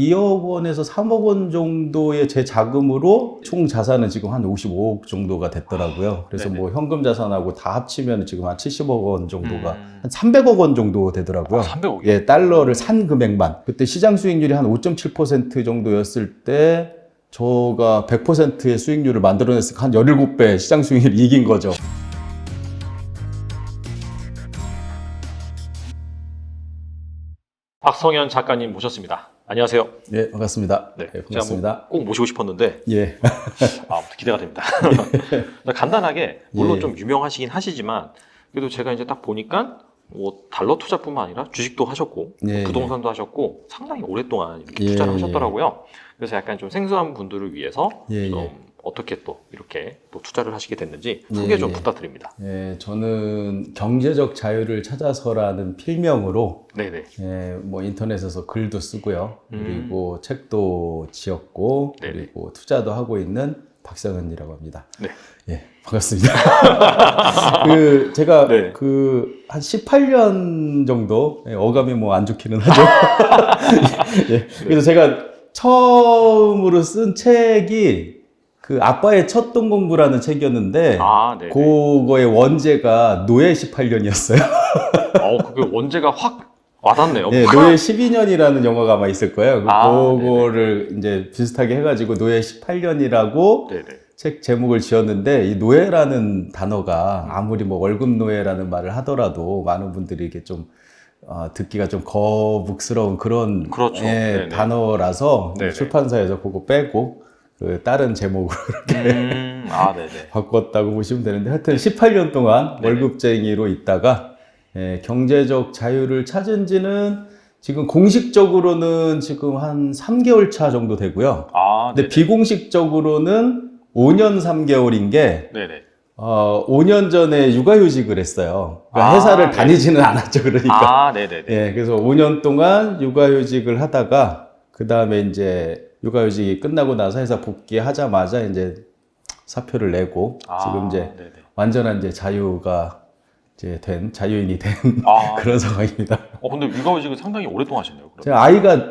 2억 원에서 3억 원 정도의 제 자금으로 총 자산은 지금 한 55억 정도가 됐더라고요. 그래서 네네. 뭐 현금 자산하고 다 합치면 지금 한 70억 원 정도가 한 300억 원 정도 되더라고요. 300억이요? 예, 달러를 산 금액만. 그때 시장 수익률이 한 5.7% 정도였을 때 저가 100%의 수익률을 만들어냈으니까 한 17배 시장 수익률을 이긴 거죠. 박성현 작가님 모셨습니다. 안녕하세요. 네, 반갑습니다. 네, 네, 반갑습니다. 제가 꼭 모시고 싶었는데 예. 아무튼 기대가 됩니다. 간단하게 물론 예. 좀 유명하시긴 하시지만 그래도 제가 이제 딱 보니까 뭐 달러 투자뿐만 아니라 주식도 하셨고 예, 부동산도 하셨고 상당히 오랫동안 이렇게 예, 투자를 예. 하셨더라고요. 그래서 약간 좀 생소한 분들을 위해서 예, 좀 예. 어떻게 또 이렇게 또 투자를 하시게 됐는지 소개 예, 좀 예. 부탁드립니다. 예, 저는 경제적 자유를 찾아서라는 필명으로 네네. 예, 뭐 인터넷에서 글도 쓰고요. 음. 그리고 책도 지었고 네네. 그리고 투자도 하고 있는 박성현이라고 합니다. 네. 예, 반갑습니다. 제가 네. 한 18년 정도 어감이 뭐 안 좋기는 하죠. 예, 그래서 제가 처음으로 쓴 책이 그 아빠의 첫 돈 공부라는 책이었는데 아, 네. 그거의 원제가 노예 18년이었어요. 그게 원제가 확 와닿네요. 네, 노예 12년이라는 영화가 아마 있을 거예요. 아, 그거를 이제 비슷하게 해가지고 노예 18년이라고 네네. 책 제목을 지었는데 이 노예라는 단어가 아무리 뭐 월급 노예라는 말을 하더라도 많은 분들이 이게 좀 듣기가 좀 거북스러운 그런 그렇죠. 예, 네네. 단어라서 네네. 출판사에서 그거 빼고 그 다른 제목으로 네네. 바꿨다고 보시면 되는데 하여튼 18년 동안 네네. 월급쟁이로 있다가 경제적 자유를 찾은 지는 지금 공식적으로는 지금 한 3개월 차 정도 되고요. 근데 네네. 비공식적으로는 5년 3개월인 게 네네. 5년 전에 육아휴직을 했어요. 그러니까 회사를 네네. 다니지는 않았죠. 그러니까. 네네네. 예, 그래서 5년 동안 육아휴직을 하다가 그 다음에 이제 육아휴직이 끝나고 나서 회사 복귀하자마자 이제 사표를 내고 지금 이제 네네. 완전한 이제 자유가 이제 된 자유인이 된 그런 상황입니다. 근데 육아휴직은 상당히 오랫동안 하셨네요. 그럼. 제가 아이가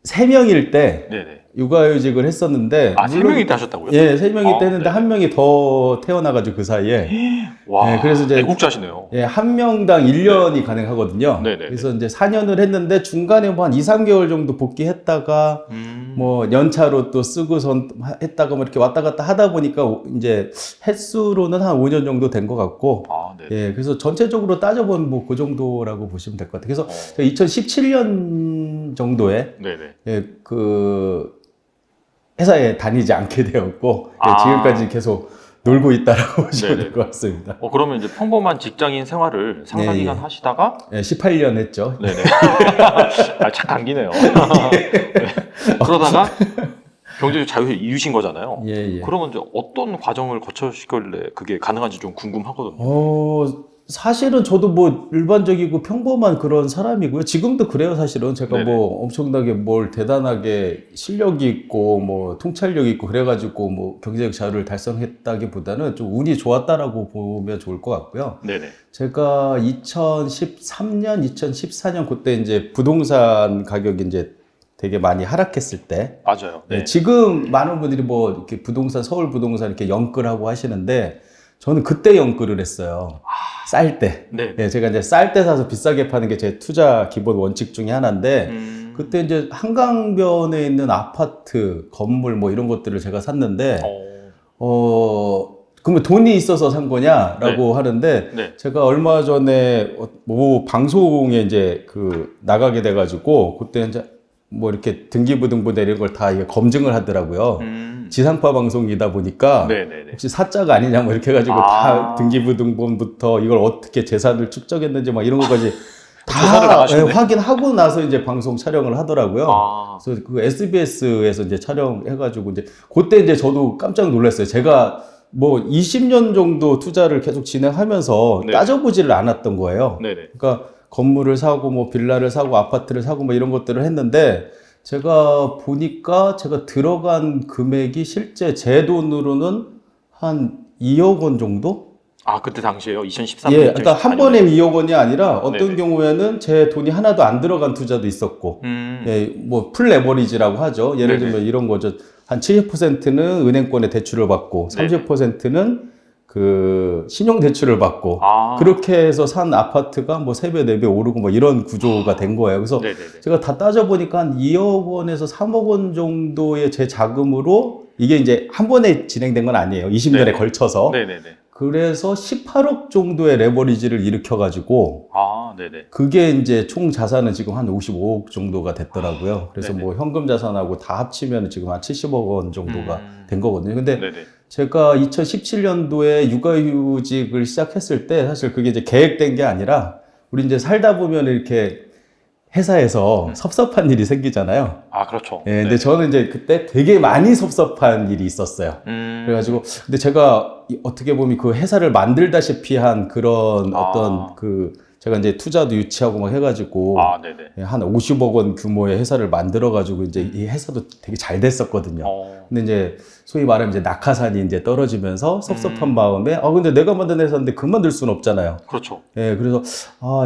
3명일 때 네네. 육아휴직을 했었는데 3명이 때 하셨다고요? 예, 3명이 때 네네. 했는데 한 명이 더 태어나가지고 그 사이에 와, 예, 그래서 이제 애국자시네요. 예, 한 명당 1년이 가능하거든요. 네네네. 그래서 이제 4년을 했는데 중간에 뭐 한 2, 3개월 정도 복귀했다가 뭐 연차로 또 쓰고선 했다가 뭐 이렇게 왔다 갔다 하다 보니까 이제 횟수로는 한 5년 정도 된 것 같고 네네. 예, 그래서 전체적으로 따져보면 뭐 그 정도라고 보시면 될 것 같아요. 그래서 2017년 정도에 네네. 예, 그 회사에 다니지 않게 되었고 예, 지금까지 계속 놀고 있다라고 보시면 될 것 같습니다. 그러면 이제 평범한 직장인 생활을 상당 예, 기간 예. 하시다가 예, 18년 했죠. 네네. 착 감기네요. 네. 그러다가 경제적 자유를 이루신 거잖아요. 예, 예. 그러면 이제 어떤 과정을 거쳐시길래 그게 가능한지 좀 궁금하거든요. 사실은 저도 뭐 일반적이고 평범한 그런 사람이고요. 지금도 그래요, 사실은. 제가 네네. 뭐 엄청나게 뭘 대단하게 실력이 있고 뭐 통찰력이 있고 그래가지고 뭐 경제적 자유를 달성했다기보다는 좀 운이 좋았다라고 보면 좋을 것 같고요. 네네. 제가 2013년, 2014년 그때 이제 부동산 가격이 이제 되게 많이 하락했을 때 맞아요. 네. 지금 많은 분들이 뭐 이렇게 부동산, 서울 부동산 이렇게 연끌하고 하시는데 저는 그때 연끌을 했어요. 쌀 때. 네. 예, 제가 이제 쌀 때 사서 비싸게 파는 게 제 투자 기본 원칙 중에 하나인데 그때 이제 한강변에 있는 아파트, 건물 뭐 이런 것들을 제가 샀는데 그러면 돈이 있어서 산 거냐라고 하는데 네. 제가 얼마 전에 뭐 방송에 이제 나가게 돼가지고 그때 이제 뭐 이렇게 등기부등본 이런 걸 다 검증을 하더라고요. 지상파 방송이다 보니까 네네네. 혹시 사자가 아니냐 뭐 이렇게 해가지고 다 등기부등본부터 이걸 어떻게 재산을 축적했는지 막 이런 것까지 다 확인하고 나서 이제 방송 촬영을 하더라고요. 그래서 그 SBS에서 이제 촬영해가지고 이제 그때 이제 저도 깜짝 놀랐어요. 제가 뭐 20년 정도 투자를 계속 진행하면서 따져보지를 않았던 거예요. 네네. 그러니까 건물을 사고 뭐 빌라를 사고 아파트를 사고 뭐 이런 것들을 했는데 제가 보니까 제가 들어간 금액이 실제 제 돈으로는 한 2억 원 정도? 아, 그때 당시에요? 2013년? 예, 그러니까 한 번에 2억 원이 아니라 어떤 네네. 경우에는 제 돈이 하나도 안 들어간 투자도 있었고, 예, 뭐 풀 레버리지라고 하죠. 예를 네네. 들면 이런 거죠. 한 70%는 은행권에 대출을 받고, 네네. 30%는 그 신용 대출을 받고, 아. 그렇게 해서 산 아파트가 뭐 3배, 4배 오르고 뭐 이런 구조가 된 거예요. 그래서 네네네. 제가 다 따져보니까 한 2억 원에서 3억 원 정도의 제 자금으로 이게 이제 한 번에 진행된 건 아니에요. 20년에 네네. 걸쳐서. 네네네. 그래서 18억 정도의 레버리지를 일으켜가지고 아, 네네. 그게 이제 총 자산은 지금 한 55억 정도가 됐더라고요. 그래서 네네. 뭐 현금 자산하고 다 합치면 지금 한 70억 원 정도가 된 거거든요. 근데 네네. 제가 2017년도에 육아휴직을 시작했을 때 사실 그게 이제 계획된 게 아니라 우리 이제 살다 보면 이렇게 회사에서 섭섭한 일이 생기잖아요. 아, 그렇죠. 예, 근데 저는 이제 그때 되게 많이 섭섭한 일이 있었어요. 그래가지고, 근데 제가 어떻게 보면 그 회사를 만들다시피 한 그런 어떤 제가 이제 투자도 유치하고 막 해가지고, 아, 네네. 한 50억 원 규모의 회사를 만들어가지고 이제 이 회사도 되게 잘 됐었거든요. 근데 이제 소위 말하면 이제 낙하산이 이제 떨어지면서 섭섭한 마음에, 근데 내가 만든 회사인데 그만둘 수는 없잖아요. 그렇죠. 예, 그래서,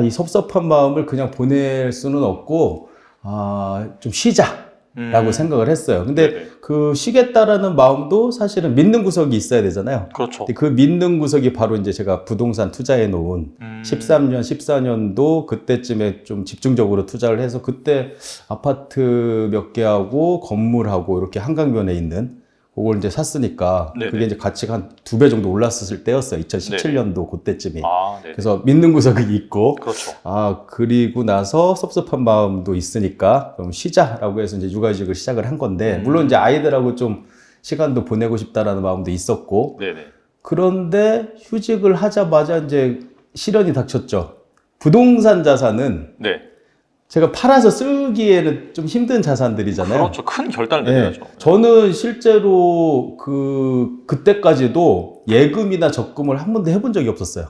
이 섭섭한 마음을 그냥 보낼 수는 없고, 좀 쉬자라고 생각을 했어요. 근데 네네. 그 쉬겠다라는 마음도 사실은 믿는 구석이 있어야 되잖아요. 그렇죠. 근데 그 믿는 구석이 바로 이제 제가 부동산 투자해 놓은 13년, 14년도 그때쯤에 좀 집중적으로 투자를 해서 그때 아파트 몇 개하고 건물하고 이렇게 한강변에 있는 그걸 이제 샀으니까 네네. 그게 이제 가치가 한 2배 정도 올랐을 때였어요. 2017년도 그때쯤이. 아, 네네. 그래서 믿는 구석이 있고, 그렇죠. 그리고 나서 섭섭한 마음도 있으니까 그럼 쉬자라고 해서 이제 육아휴직을 시작을 한 건데, 물론 이제 아이들하고 좀 시간도 보내고 싶다라는 마음도 있었고, 네네. 그런데 휴직을 하자마자 이제 시련이 닥쳤죠. 부동산 자산은 네. 제가 팔아서 쓰기에는 좀 힘든 자산들이잖아요. 그렇죠. 큰 결단을 네. 내려야죠. 저는 실제로 그때까지도 예금이나 적금을 한 번도 해본 적이 없었어요.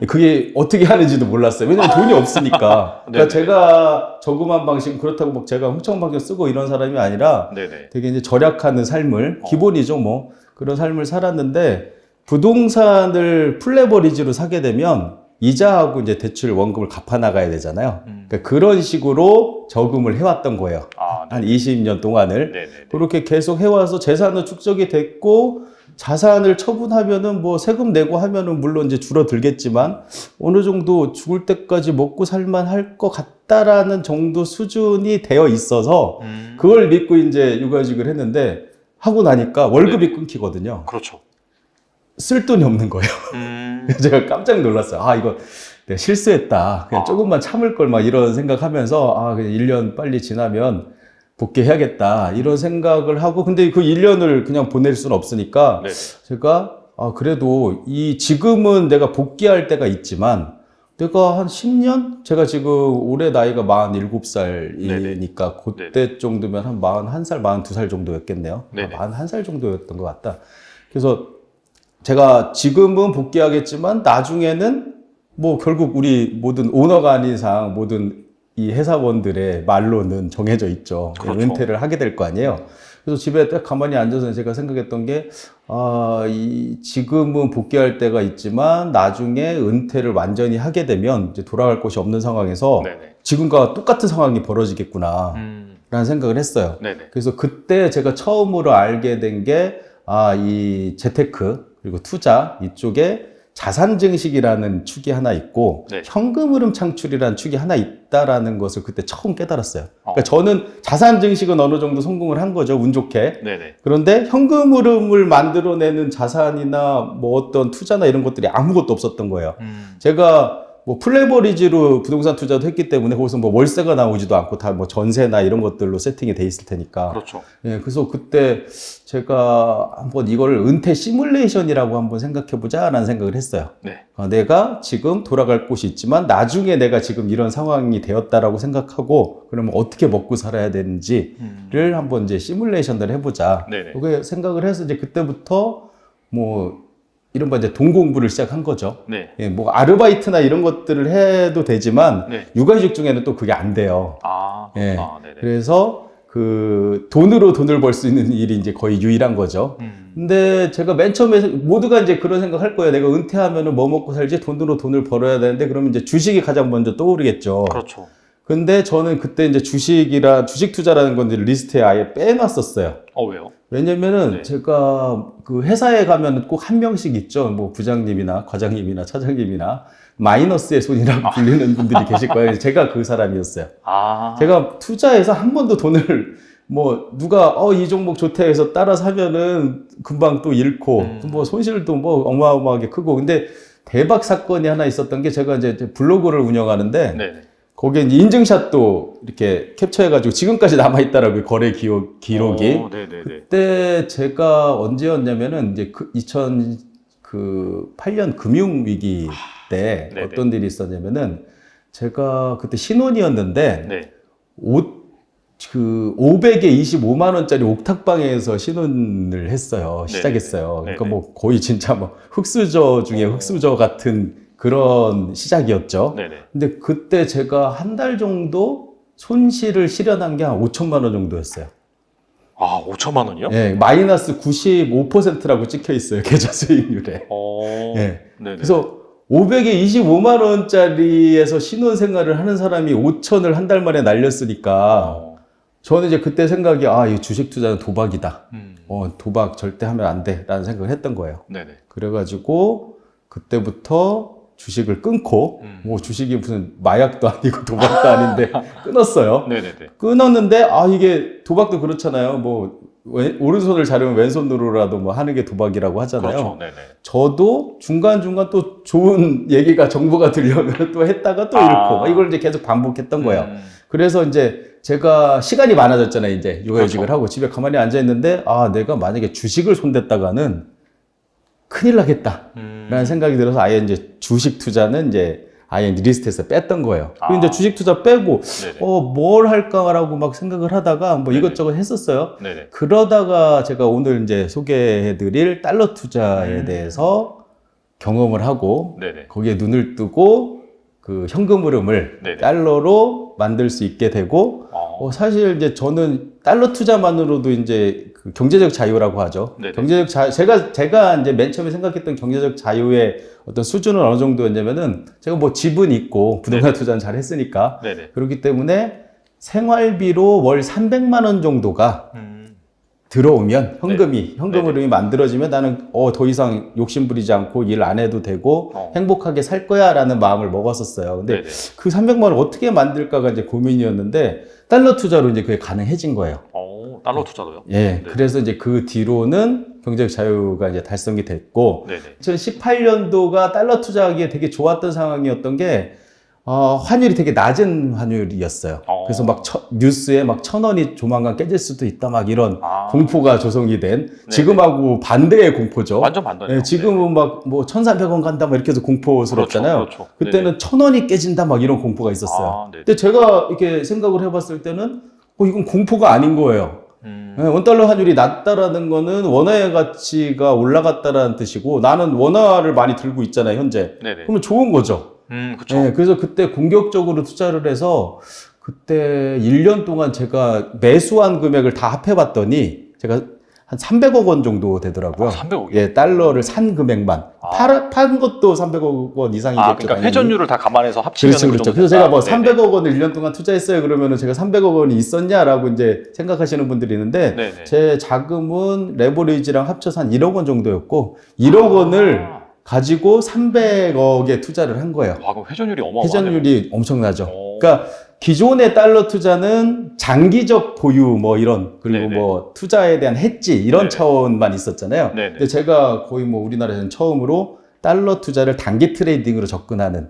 그게 어떻게 하는지도 몰랐어요. 왜냐면 돈이 없으니까. 네네. 그러니까 제가 저금한 방식, 그렇다고 막 제가 흥청 방식 쓰고 이런 사람이 아니라 네네. 되게 이제 절약하는 삶을, 기본이죠 뭐. 그런 삶을 살았는데, 부동산을 풀레버리지로 사게 되면 이자하고 이제 대출 원금을 갚아 나가야 되잖아요. 그러니까 그런 식으로 저금을 해왔던 거예요. 아, 한 20년 동안을. 네네. 그렇게 계속 해와서 재산은 축적이 됐고, 자산을 처분하면은 뭐 세금 내고 하면은 물론 이제 줄어들겠지만, 어느 정도 죽을 때까지 먹고 살만 할 것 같다라는 정도 수준이 되어 있어서, 그걸 믿고 이제 육아휴직을 했는데, 하고 나니까 월급이 끊기거든요. 그렇죠. 쓸 돈이 없는 거예요. 제가 깜짝 놀랐어요. 이거 내가 실수했다. 그냥 조금만 참을 걸 막 이런 생각하면서, 그냥 1년 빨리 지나면 복귀해야겠다. 이런 생각을 하고, 근데 그 1년을 그냥 보낼 수는 없으니까, 네. 제가, 그래도 지금은 내가 복귀할 때가 있지만, 내가 한 10년? 제가 지금 올해 나이가 47살이니까, 그때 정도면 한 41살, 42살 정도였겠네요. 네네. 41살 정도였던 것 같다. 그래서 제가 지금은 복귀하겠지만 나중에는 뭐 결국 우리 모든 오너가 아닌 이상 모든 이 회사원들의 말로는 정해져 있죠. 그렇죠. 은퇴를 하게 될 거 아니에요. 그래서 집에 딱 가만히 앉아서 제가 생각했던 게, 지금은 복귀할 때가 있지만 나중에 은퇴를 완전히 하게 되면 이제 돌아갈 곳이 없는 상황에서 네네. 지금과 똑같은 상황이 벌어지겠구나. 라는 생각을 했어요. 네네. 그래서 그때 제가 처음으로 알게 된 게, 이 재테크, 그리고 투자 이쪽에 자산 증식이라는 축이 하나 있고 네. 현금 흐름 창출이라는 축이 하나 있다라는 것을 그때 처음 깨달았어요. 그러니까 저는 자산 증식은 어느 정도 성공을 한 거죠, 운 좋게. 네네. 그런데 현금 흐름을 만들어내는 자산이나 뭐 어떤 투자나 이런 것들이 아무것도 없었던 거예요. 제가 뭐 플레버리지로 부동산 투자도 했기 때문에 거기서 뭐 월세가 나오지도 않고 다 뭐 전세나 이런 것들로 세팅이 돼 있을 테니까. 그렇죠. 예, 그래서 그때 제가 한번 이거를 은퇴 시뮬레이션이라고 한번 생각해 보자라는 생각을 했어요. 네. 내가 지금 돌아갈 곳이 있지만 나중에 내가 지금 이런 상황이 되었다라고 생각하고 그러면 어떻게 먹고 살아야 되는지를 한번 이제 시뮬레이션을 해보자. 네네. 그게 생각을 해서 이제 그때부터 뭐 이른바 이제 돈 공부를 시작한 거죠. 네. 예, 뭐 아르바이트나 이런 것들을 해도 되지만 네. 육아휴직 중에는 또 그게 안 돼요. 아, 예. 그렇구나. 네네. 그래서 그 돈으로 돈을 벌 수 있는 일이 이제 거의 유일한 거죠. 근데 제가 맨 처음에 모두가 이제 그런 생각 할 거예요. 내가 은퇴하면은 뭐 먹고 살지? 돈으로 돈을 벌어야 되는데 그러면 이제 주식이 가장 먼저 떠오르겠죠. 그렇죠. 근데 저는 그때 이제 주식 투자라는 건 이제 리스트에 아예 빼놨었어요. 왜요? 왜냐면은 네. 제가 그 회사에 가면 꼭 한 명씩 있죠. 뭐 부장님이나 과장님이나 차장님이나 마이너스의 손이라고 불리는 분들이 계실 거예요. 제가 그 사람이었어요. 제가 투자해서 한 번도 돈을 뭐 누가 이 종목 좋대 해서 따라 사면은 금방 또 잃고 뭐 손실도 뭐 어마어마하게 크고. 근데 대박 사건이 하나 있었던 게 제가 이제 블로그를 운영하는데 네. 거기에 이제 인증샷도 이렇게 캡처해가지고 지금까지 남아있더라고요. 거래 기록이. 그때 제가 언제였냐면은 이제 2008년 금융위기 때 어떤 일이 있었냐면은 제가 그때 신혼이었는데 500에 25만 원짜리 옥탑방에서 신혼을 했어요. 시작했어요. 그러니까 뭐 거의 진짜 뭐 흑수저 중에 흑수저 같은 그런 시작이었죠. 근데 그때 제가 한 달 정도 손실을 실현한 게 한 5천만 원 정도였어요. 5천만 원이요? 네, 마이너스 95%라고 찍혀 있어요. 계좌 수익률에. 네. 그래서 500에 25만 원짜리에서 신혼생활을 하는 사람이 5천을 한 달 만에 날렸으니까 저는 이제 그때 생각이 이 주식 투자는 도박이다. 도박 절대 하면 안 돼라는 생각을 했던 거예요. 그래가지고 그때부터 주식을 끊고 뭐 주식이 무슨 마약도 아니고 도박도 아닌데 끊었어요. 끊었는데 이게 도박도 그렇잖아요. 뭐 오른손을 자르면 왼손으로라도 뭐 하는 게 도박이라고 하잖아요. 저도 중간중간 또 좋은 얘기가 정보가 들려오면 또 했다가 또 잃고 이걸 이제 계속 반복했던 거예요. 그래서 이제 제가 시간이 많아졌잖아요. 이제 육아휴직을 하고 집에 가만히 앉아 있는데 내가 만약에 주식을 손댔다가는 큰일 나겠다 라는 생각이 들어서 아예 이제 주식 투자는 이제 아예 리스트에서 뺐던 거예요. 그리고 이제 주식 투자 빼고 뭘 할까라고 막 생각을 하다가 뭐 이것저것 했었어요. 그러다가 제가 오늘 이제 소개해드릴 달러 투자에 대해서 경험을 하고 거기에 눈을 뜨고 그 현금 흐름을 달러로 만들 수 있게 되고 사실 이제 저는 달러 투자만으로도 이제 그 경제적 자유라고 하죠. 경제적 제가 이제 맨 처음에 생각했던 경제적 자유의 어떤 수준은 어느 정도였냐면은 제가 뭐 집은 있고 부동산 투자는 잘 했으니까 그렇기 때문에 생활비로 월 300만 원 정도가 들어오면 현금 흐름이 만들어지면 나는 더 이상 욕심 부리지 않고 일 안 해도 되고 행복하게 살 거야 라는 마음을 먹었었어요. 근데 그 300만 원 어떻게 만들까가 이제 고민이었는데 달러 투자로 이제 그게 가능해진 거예요. 달러 투자도요? 그래서 이제 그 뒤로는 경제적 자유가 이제 달성이 됐고 2018년도가 달러 투자하기에 되게 좋았던 상황이었던 게 환율이 되게 낮은 환율이었어요. 그래서 막 뉴스에 막 1,000원이 조만간 깨질 수도 있다 막 이런 공포가 조성이 된 지금하고 반대의 공포죠. 완전 반대네요. 지금은 막 뭐 1,300원 간다 막 이렇게 해서 공포스럽잖아요. 그때는 1,000원이 깨진다 막 이런 공포가 있었어요. 근데 제가 이렇게 생각을 해봤을 때는 이건 공포가 아닌 거예요. 원달러 환율이 낮다라는 거는 원화의 가치가 올라갔다라는 뜻이고 나는 원화를 많이 들고 있잖아요, 현재. 그러면 좋은 거죠. 그래서 그때 공격적으로 투자를 해서 그때 1년 동안 제가 매수한 금액을 다 합해봤더니 제가 한 300억 원 정도 되더라고요. 300억이요? 달러를 산 금액만. 판 것도 300억 원 이상이겠죠. 그러니까 회전율을 다 감안해서 합치면 그렇죠. 그래서 제가 뭐 300억 원을 1년 동안 투자했어요. 그러면은 제가 300억 원이 있었냐라고 이제 생각하시는 분들이 있는데 제 자금은 레버리지랑 합쳐서 한 1억 원 정도였고 1억 원을 가지고 300억에 투자를 한 거예요. 그럼 회전율이 어마어마하네요. 회전율이 엄청나죠. 그러니까 기존의 달러 투자는 장기적 보유 뭐 이런 그리고 뭐 투자에 대한 해지 이런 차원만 있었잖아요. 근데 제가 거의 뭐 우리나라에서는 처음으로 달러 투자를 단기 트레이딩으로 접근하는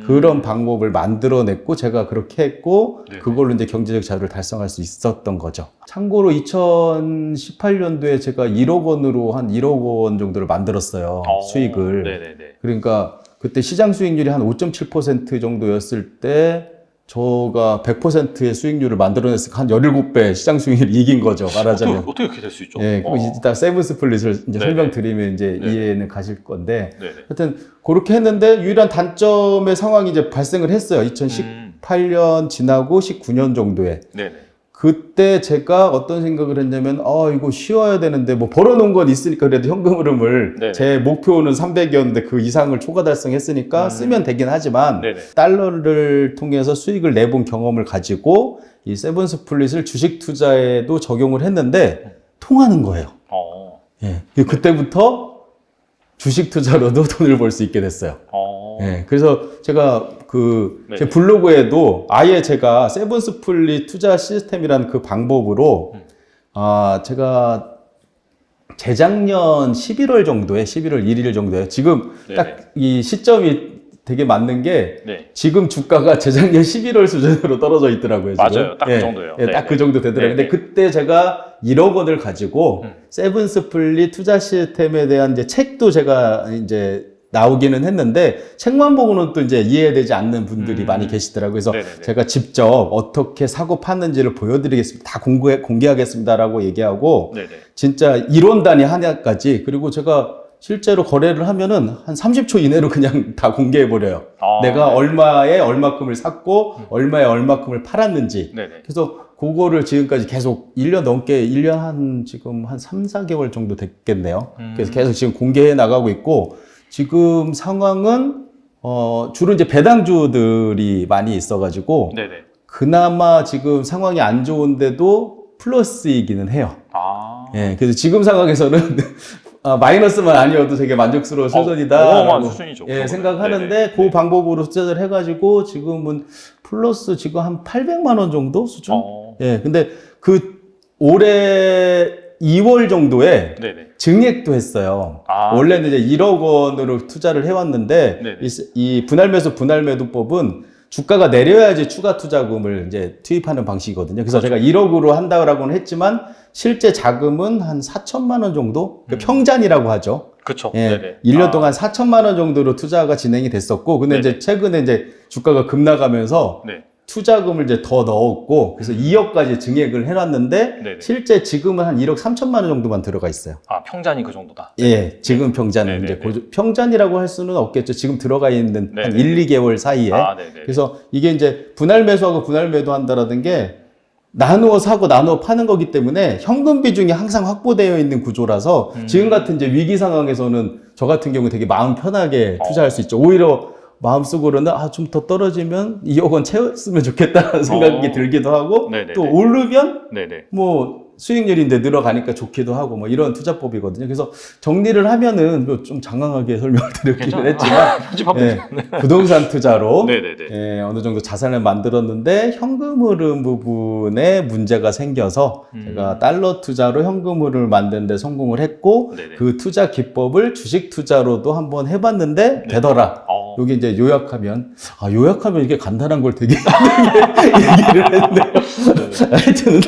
그런 방법을 만들어냈고 제가 그렇게 했고 그걸로 이제 경제적 자유를 달성할 수 있었던 거죠. 참고로 2018년도에 제가 1억 원으로 한 1억 원 정도를 만들었어요. 수익을. 그러니까 그때 시장 수익률이 한 5.7% 정도였을 때 저가 100%의 수익률을 만들어냈으니까 한 17배 시장 수익률을 이긴 거죠. 말하자면. 어떻게 그렇게 될 수 있죠? 그럼 이따 세븐 스플릿을 이제 설명드리면 이제 이해는 가실 건데. 하여튼 그렇게 했는데 유일한 단점의 상황이 이제 발생을 했어요. 2018년 지나고 19년 정도에. 그때 제가 어떤 생각을 했냐면, 이거 쉬어야 되는데, 뭐, 벌어놓은 건 있으니까 그래도 현금 흐름을, 네네. 제 목표는 300이었는데 그 이상을 초과 달성했으니까 쓰면 되긴 하지만, 네네. 달러를 통해서 수익을 내본 경험을 가지고, 이 세븐 스플릿을 주식 투자에도 적용을 했는데, 통하는 거예요. 예. 그때부터 주식 투자로도 돈을 벌 수 있게 됐어요. 예. 그래서 제가 제 블로그에도 아예 제가 세븐 스플릿 투자 시스템이라는 그 방법으로, 제가 재작년 11월 1일 정도에, 지금 네네. 딱 이 시점이 되게 맞는 게, 네. 지금 주가가 재작년 11월 수준으로 떨어져 있더라고요. 지금. 맞아요. 딱 그 정도예요. 예, 딱 그 정도 되더라고요. 근데 그때 제가 1억 원을 가지고 세븐 스플릿 투자 시스템에 대한 이제 책도 제가 이제 나오기는 했는데, 책만 보고는 또 이제 이해되지 않는 분들이 많이 계시더라고요. 그래서 네네네. 제가 직접 어떻게 사고 파는지를 보여드리겠습니다. 다 공개하겠습니다라고 얘기하고, 네네. 진짜 이론 단위 하나까지, 그리고 제가 실제로 거래를 하면은 한 30초 이내로 그냥 다 공개해버려요. 내가 얼마에 얼마큼을 샀고, 얼마에 얼마큼을 팔았는지. 네네. 그래서 그거를 지금까지 계속 1년 넘게, 1년 지금 한 3, 4개월 정도 됐겠네요. 그래서 계속 지금 공개해 나가고 있고, 지금 상황은, 주로 이제 배당주들이 많이 있어가지고, 네네. 그나마 지금 상황이 안 좋은데도 플러스이기는 해요. 예, 그래서 지금 상황에서는 마이너스만 아니어도 되게 만족스러운 수준이다. 어마어마한 수준이죠. 예, 생각하는데 그 방법으로 투자를 해가지고 지금은 플러스 지금 한 800만 원 정도 수준? 예, 근데 올해 2월 정도에 네네. 증액도 했어요. 원래는 이제 1억 원으로 투자를 해왔는데, 네네. 이 분할 매수 분할 매도법은 주가가 내려야지 추가 투자금을 이제 투입하는 방식이거든요. 그래서 제가 1억으로 한다고는 했지만 실제 자금은 한 4천만 원 정도? 평잔이라고 하죠. 그쵸. 예, 네네. 1년 동안 4천만 원 정도로 투자가 진행이 됐었고, 근데 이제 최근에 이제 주가가 급락하면서 네. 투자금을 이제 더 넣었고, 그래서 2억까지 증액을 해놨는데, 네네. 실제 지금은 한 1억 3천만 원 정도만 들어가 있어요. 평잔이 그 정도다. 예, 지금 평잔은 네네네. 이제 평잔이라고 할 수는 없겠죠. 지금 들어가 있는 한 네네. 1, 2개월 사이에. 네네. 그래서 이게 이제 분할 매수하고 분할 매도 한다라는 게 나누어 사고 나누어 파는 거기 때문에 현금 비중이 항상 확보되어 있는 구조라서 지금 같은 이제 위기 상황에서는 저 같은 경우 되게 마음 편하게 투자할 수 있죠. 오히려 마음속으로는 좀 더 떨어지면 2억 원 채웠으면 좋겠다는 생각이 들기도 하고, 네네네. 또 오르면 네네. 뭐 수익률인데 늘어가니까 좋기도 하고 뭐 이런 투자법이거든요. 그래서 정리를 하면은 좀 장황하게 설명을 드렸기는 했지만, 부동산 투자로 네네네. 어느 정도 자산을 만들었는데 현금 흐름 부분에 문제가 생겨서 제가 달러 투자로 현금 흐름을 만드는 데 성공을 했고, 네네. 그 투자 기법을 주식 투자로도 한번 해봤는데 되더라. 여기 이제 요약하면 이게 간단한 걸 되게 얘기를 했네요. 하여튼